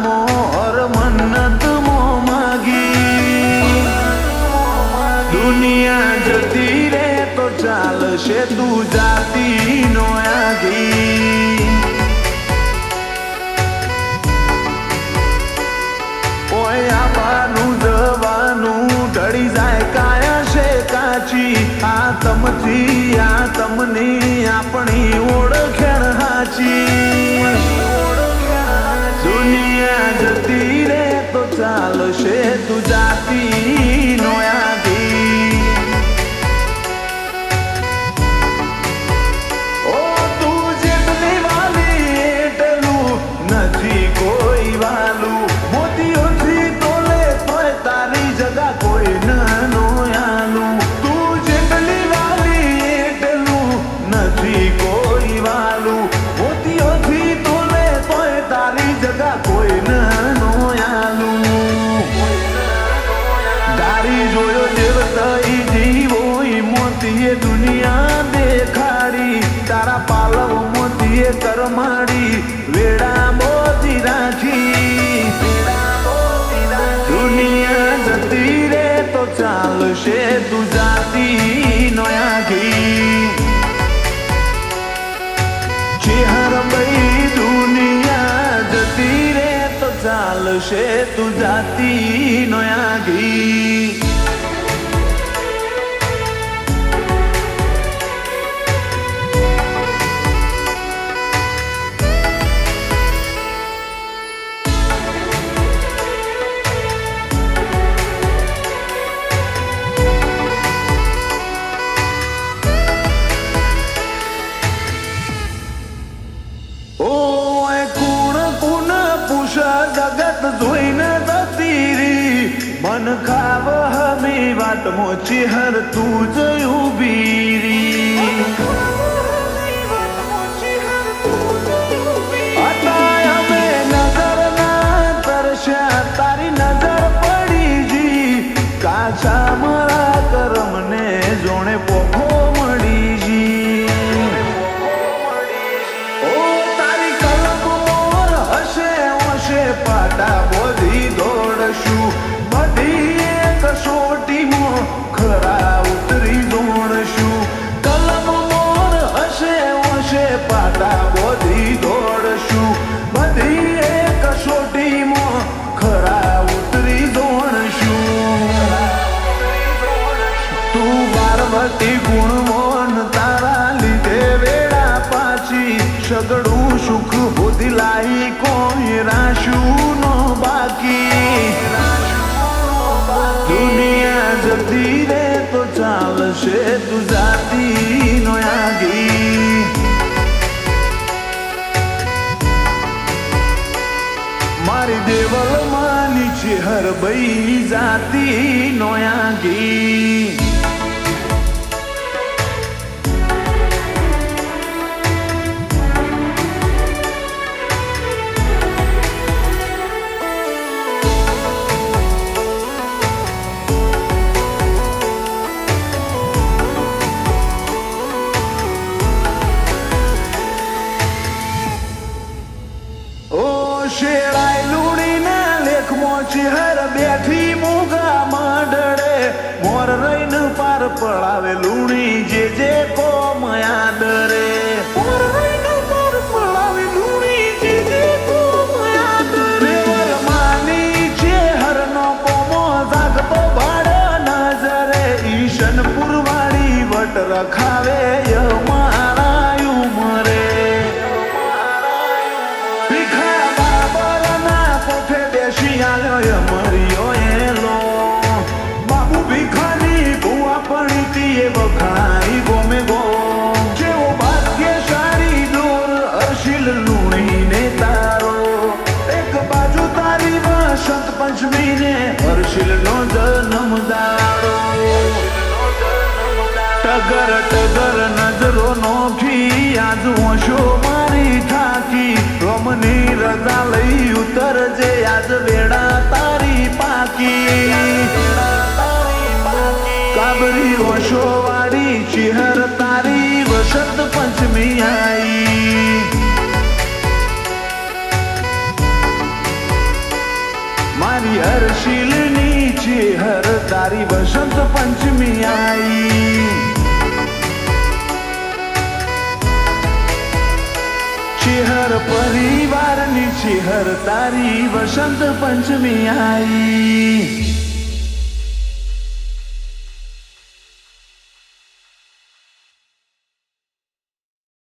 मोर मन्नत मो मागी दुनिया जती रे तो चालशे तू जाती नो आगी ओया बानू जवानू ढળી જાય કાયા છે કાચી આ તમની આપણી ઓળખણ હાચી दुनिया जती रे तो चालशे तू जाती नो आगी ओ तू जेटली वाली एटलू नथी कोई वालू मोतीओ थी तोले तोय तारी जगह कोई नो आलू तू जेटली वाली एटलू नथी कोई वालू मोतीओ थी तोले तोय तारी जगह कोई नो आलू दारी जोयो देवताई जीवो मोतीए दुनिया देखाड़ी तारा पालव मोतीए करमाड़ी वेड़ा मोती राखी दुनिया जती रे तो चालशे तू जाती नो आगी चेहर बई दुनिया जती रे तो चालशे तू जाती नो आगी जगत जोईने जतीरी मन खाव हमी वाट मोची हर तू उबीरी अताय में नजर ना तरशा तारी नजर पड़ी जी काचा मरा करम ने जोने पोखो मड़ी जी पाटा बोधी दौड़शू बधी कसोटी मो खरा उतरी दौड़शू कलम मोर हसे वसे पाटा बोधी दौड़शू बधी कसोटी मो खरा उतरी दौड़शू तू पार्वती गुणमोन तारा लीधे वेड़ा पाची सगड़ू सुख बुद्धि लाई कोई राशु नो बाकी दुनिया जती रे तो चालशे तू जाती नो आगी मारी देवल मानी चेहर बई जाती नो आगी शेराय लूड़ी ने लेख मोची हर बैठी मुगा माडड़े मोर रईन पार पड़ावे लूड़ी जे को मया डरे मोर रईन पार पड़ावे लूड़ी जे को मया डरे देवल मानी छे हर नो कोमो जागतो भाड़ नजरे ईशन पुरवाड़ी वट रखावे य मारा उमरे ટગર ટગર નજરો નોખી આજ ઓશો મારી ઠાકી રમની રજા લઈ ઉતરજે આજ વેડા તારી પાકી કાબરી ઓશો વાળી ચિહર તારી વસંત પંચમી આઈ મારી હર્ષિલની ચિહર તારી વસંત પંચમી આઈ ચિહર પરિવારની ચિહર તારી વસંત પંચમી આઈ